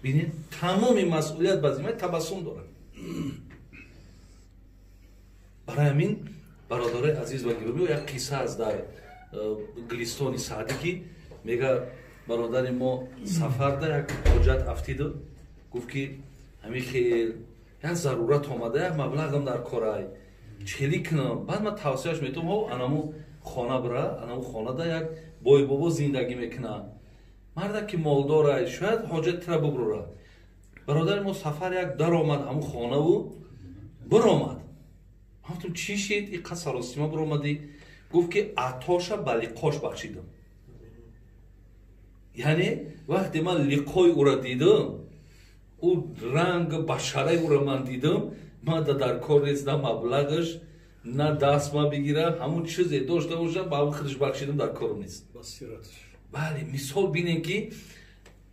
ببینید تمام مسئولیت به ذمه تبسم داره. برای همین برادر عزیز و گرامی یک قصه است در گلستان سعدی که میگه برادر ما سفر ده یک حاجت افتید گفت که همین خیلی یک ضرورت آمده یک مبلغ هم در کارای چلی کنم. بعد من توصیهش میتونم ها انامو خانه بره، انامو خانه ده یک بای بابا زندگی میکنه، مرده که مالداره شاید حاجت تر ببره. برادر ما سفر یک در آمد همون خانه و برآمد. گفتم چی شد این قصه سراسیمه برآمدی؟ گفت که عطاشا به لقاش بخشیدم. یعنی وقتی من لقای او را دیدم، او رنگ بشره او را من دیدم، من در کار نیست، نه مبلغش نه دست ما بگیره، همون چیزی داشته باشه با خودش بخشیدم در کار نیست. بله مثال بینین که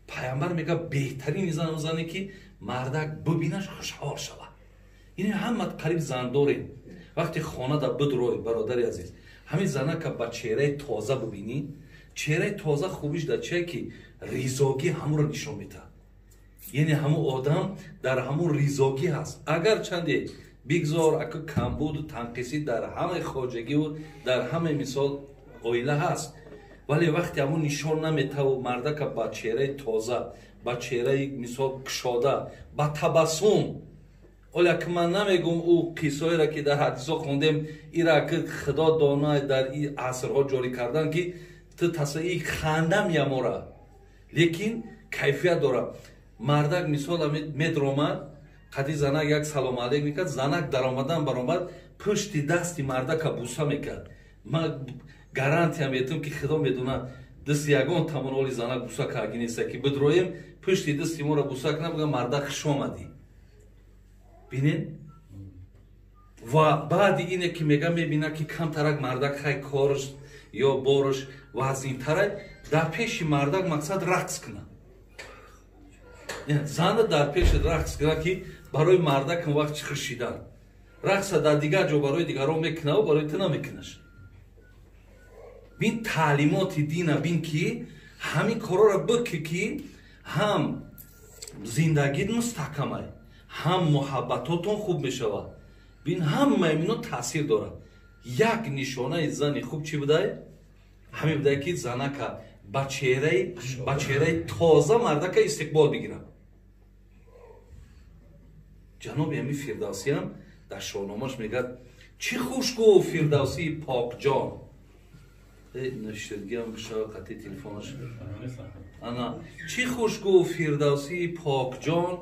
پیامبر میگه بهترین زن زنی که مردک ببینش خوشحال شود. یعنی همه قریب زن داریم. وقتی خانه در بدروی برادر عزیز همین زنه که با چهره تازه ببینی، چهره تازه خوبیش در چه که ریزاگی همون رو نشون میده. یعنی همون آدم در همون ریزاگی هست. اگر چنده بگذار اگه کمبود و تنقیصی در همه خواجگی و در همه مثال اویله هست، ولی وقتی همون نشون نمیده و مرده که با چهره تازه، با چهره مثال کشاده، با تبسم، ولی که من نمیگم او قصه‌ای را که در حدیثا خوندیم ایرا که خدا دانای در این عصرها جاری کردن که تو تصویر خنده میاموره لیکن کیفیت داره. مردک مثال میدرومد قدی زنک یک سلام علیک میکرد، زنک در آمدن برآمد پشت دستی مردک بوسه میکرد. من گارانتی میتونم که خدا میدونه دست یگان تمام زنک بوسه کردی نیست که بدرویم پشت دستی ما را بوسه کنه بگم مردک خوش آمدی. بینین و بعد اینه که میبینه که کم ترک مردک خیلی کارش یا بارش وزین تره، در پیش مردک مقصد رقص کنه. زن در پیش رقص کنه که برای مردک وقت خشیدن رقص در دیگر جا برای دیگران میکنه و برای تو نمیکنش. بین تعلیمات دین بین که همین کارا را بکی که هم زندگی مستحکمه، هم محبتاتون خوب میشود. بین هم اینا تاثیر داره. یک نشانه زن خوب چی بوده؟ همین بوده که زنه که با چهره تازه مرده که استقبال بگیره. جناب امی فردوسی هم در شاهنامه‌اش میگه چی خوش گفت فردوسی پاک جان. نشدگی هم بشه قطعی تلفونش. انا چی خوش گفت فردوسی پاک جان.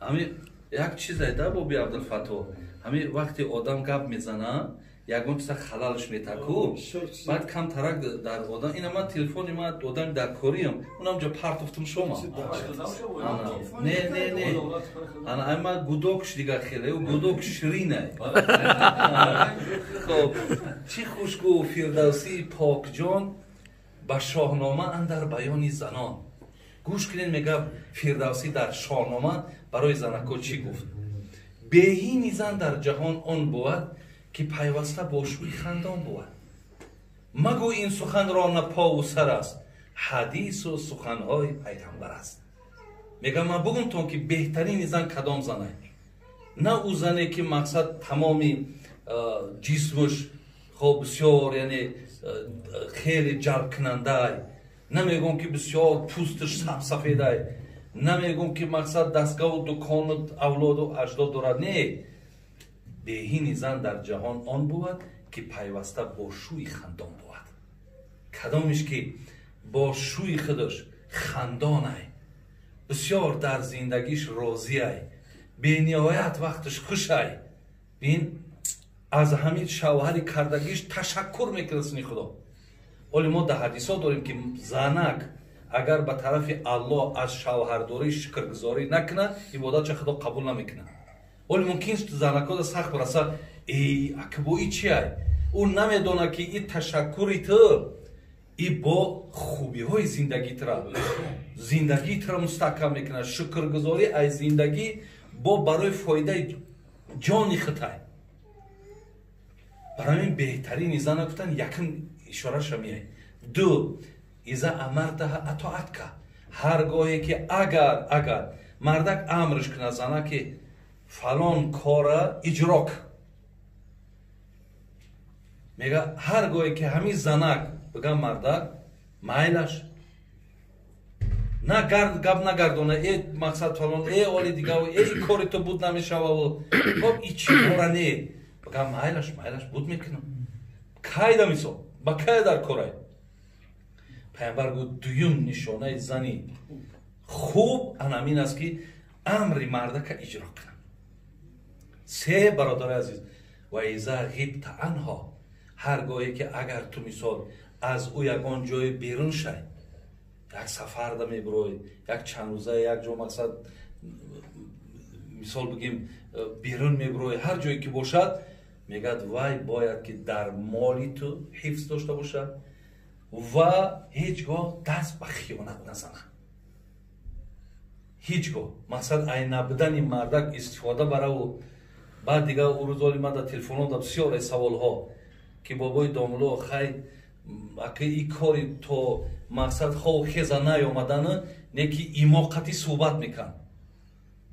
همین یک چیز ایده بابی عبدالفتاح، همین وقتی آدم گپ میزنه یگون چیز خلالش میتکو بعد کم ترک در آدم. این من تلفنی ما دادم در کاریم اونم جا پرت افتم شما. نه انا اما گودوکش دیگه خیلی و گودوک شرینه. خب چی خوش گفت فردوسی پاک جان با شاهنامه اندر بیانی زنان. گوش کنین میگه فردوسی در شاهنامه برای زنکا چی گفت. بهینی زن در جهان آن بود که پیوسته با شوی خندان بود. مگو این سخن را نه پا و سر است، حدیث و سخنهای پیغمبر است. میگه من بگم تو که بهترین زن کدام زنه؟ نه او زنه که مقصد تمامی جسمش خب بسیار یعنی خیلی جلب کننده، نمیگم که بسیار پوستش سفیده، نمیگم که مقصد دستگاه و دکان و اولاد و اجداد دارد. نه، بهین زن در جهان آن بود که پیوسته با شوی خندان بود. کدامش که با شوی خودش خندانه، بسیار در زندگیش راضیه، به نهایت وقتش خوشه. بین از همین شوهر کردگیش تشکر میکنه خدا. ولی ما در حدیثا داریم که زنک اگر به طرف الله از شوهرداری شکرگزاری نکنه عبادت خدا قبول نمیکنه. ولی ممکن است زنکا سخت برسه ای اکبویی چیه؟ اون نمیدونه که این تشکری تو ای با خوبی های زندگی را مستحکم میکنه. شکرگزاری از زندگی با برای فایده جانی خطای. برای این بهترین زن گفتن یکم اشاره شمیه. دو، ایزا امرتها اطاعت که ҳаргоҳе ки агар мардак амрш кунад зана ки фалон кора иҷро кун, мега ҳаргоҳе ки ҳамин занак биган мардак майлаш на гап нагардона мақсад фалон оли дигаву кори ту буд намешававу хоб и чӣ кора не биган майлаш буд мекунам кайда мисол ба кай дар корай. пайғамбар гуфт дуюм нишонаи зани хуб анамин аст ки амри мардака иҷро кунад. се бародари азиз ва иза ғибта анҳо, ҳаргоҳе ки агар ту мисол аз ӯ ягон ҷои берун шай, як сафарда мебурой, як чанд рӯза як ҷо мақсад мисол бигем берун мебурой, ҳар ҷое ки бошад мегӯяд вай бояд ки дар моли ту ҳифз дошта бошад ва ҳеҷ гоҳ даст ба хиёнат назанад. ҳеҷ гоҳ мақсад ай набудани мардак истифода бараву баъд дигар ӯ рӯзоли ман дар телефонода бисёре саволҳо ки бобои домуло хай ака и кори то мақсад хов хеза наёмадана не ки имо қати суҳбат мекан.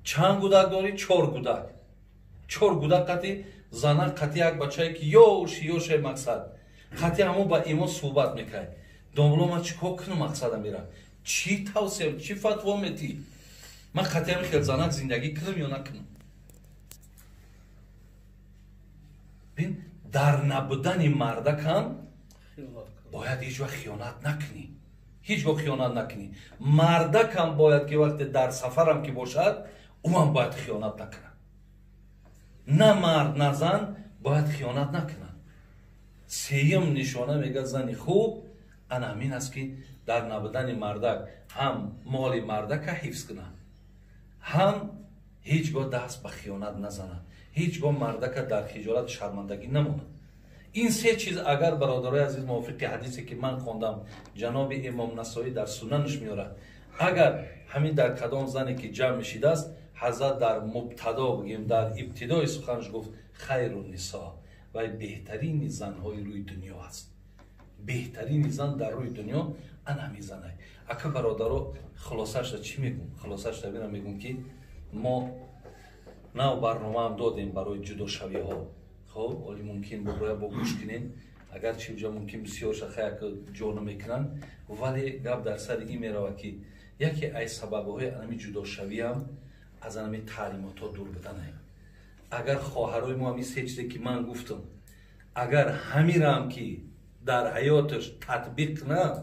чанд гудак дорӣ? 4 гудак. 4 гудак қати зана қати як бачае ки ёшай мақсад қати ҳамон ба имо суҳбат мекай. домуло ман чӣ кор кунам мақсада мера чӣ тавсия чӣ фатво метӣ ман қати ҳамин хел занак зиндагӣ кунам ё накунам. бин дар набудани мардак ҳам бояд ҳеҷ вақт хиёнат накунӣ, ҳеҷ гоҳ хиёнат накунӣ. мардак ҳам бояд ки вақте дар сафарам ки бошад ӯ ҳам бояд хиёнат накунад. на мард на зан бояд хиёнат накунад. сеюм нишона мегӯяд зани хуб ана ҳамин аст ки дар набудани мардак ҳам моли мардака ҳифз кунад, ҳам ҳеҷ гоҳ даст ба хиёнат назанад, ҳеҷ гоҳ мардака дар хиҷолат шармандагӣ намонад. ин се чиз агар бародарои азиз мувофиқи ҳадисе ки ман хондам ҷаноби имом насоӣ дар сунанаш меорад, агар ҳамин дар кадом зане ки ҷамъ мешидааст ҳазрат дар мубтадо бигем дар ибтидои суханаш гуфт хайру нисо, вай беҳтарини занҳои рӯи дунё аст. беҳтарини зан дар рӯи дунё ана ҳамин занай. ака бародаро хулосашда чӣ мегӯм? хулосашда бина мегӯм ки мо нав барномаам додем барои ҷудошавиҳо. хоб оли мумкин буброя бо гӯш кунем, агарчи уҷа мумкин бисёр шахаяк ҷо намекунанд, вале гап дар сари ин меравад ки яке аз сабабҳои анами ҷудошавиам аз анами таълимотҳо дур буданай. агар хоҳарои мо ҳамин се чизе ки ман гуфтам агар ҳамирам ки дар ҳаёташ татбиқ кунад,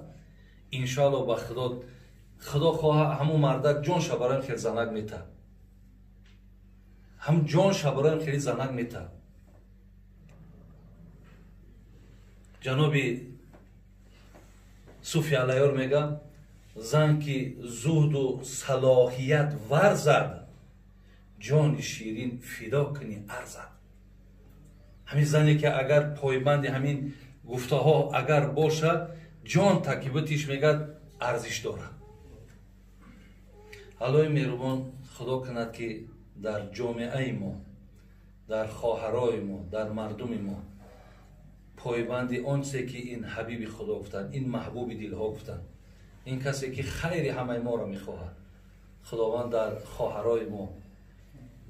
иншоалло ба худо хоҳа ҳамон мардак ҷонша барои хел занак мета, ҳам ҷонша барои хели занак мета. ҷаноби суфи алайёр мега зан ки зуҳду салоҳият варзад, ҷони ширин фидо куни арзад. ҳамин зане ки агар пойбанди ҳамин гуфтаҳо агар боша ҷон такибатиш мегӯяд арзиш дорад. аллои меҳрубон худо кунад ки дар ҷомеаи мо, дар хоҳарои мо, дар мардуми мо пойбанди он чизе ки ин ҳабиби худо гуфтанд, ин маҳбуби дилҳо гуфтанд, ин касе ки хайри ҳамаи моро мехоҳад, худованд дар хоҳарои мо,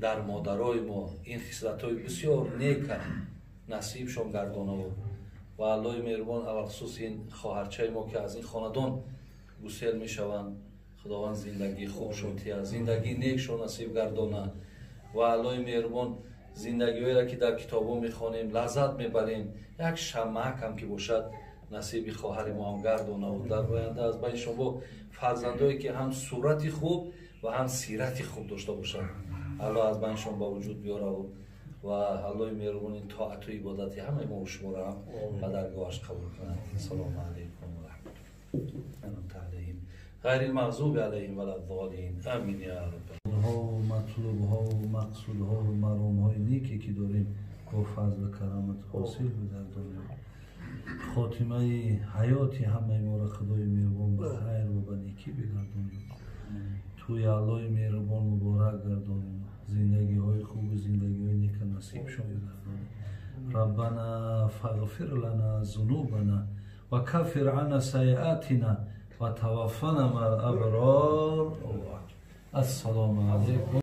дар модарои мо ин хислатҳои бисёр нека насибшон гардонаву ва аллои меҳрубон алахусус ин хоҳарчаи мо ки аз ин хонадон гусел мешаванд, худованд зиндагии хубшон тия, зиндагии некшон насиб гардона ва аллои меҳрубон зиндагиҳоеро ки дар китобҳо мехонем, лаззат мебарем, як шамъак ҳам ки бошад насиби хоҳари мо ҳам гардонаву дар оянда аз байни шумо фарзандое ки ҳам сурати хуб ва ҳам сирати хуб дошта бошанд, алло аз байни шумо ба вуҷуд биёраву ва аллои меҳрубон ин тоату ибодати ҳамаи мо шуморо ҳам ба даргоҳаш қабул кунад. салому алайкум ва раҳматуллоҳи ғайрил мағзуби алайҳим ва ладдолин. амин я рабби. матлубҳо мақсудҳо маромҳои неке ки дорем бо фазлу карамат ҳосил гардонем. хотимаи ҳаёти ҳамаи моро худои меҳрубон ба хайр ва ба некӣ бигардонем. туи аллои меҳрубон муборак гардонем. зиндагиҳои хубу зиндагиҳои нека насибшон бигардонем. ربنا فاغفر لنا ذنوبنا وكفر عنا سيئاتنا و توفنا مع الابرار. السلام علیکم.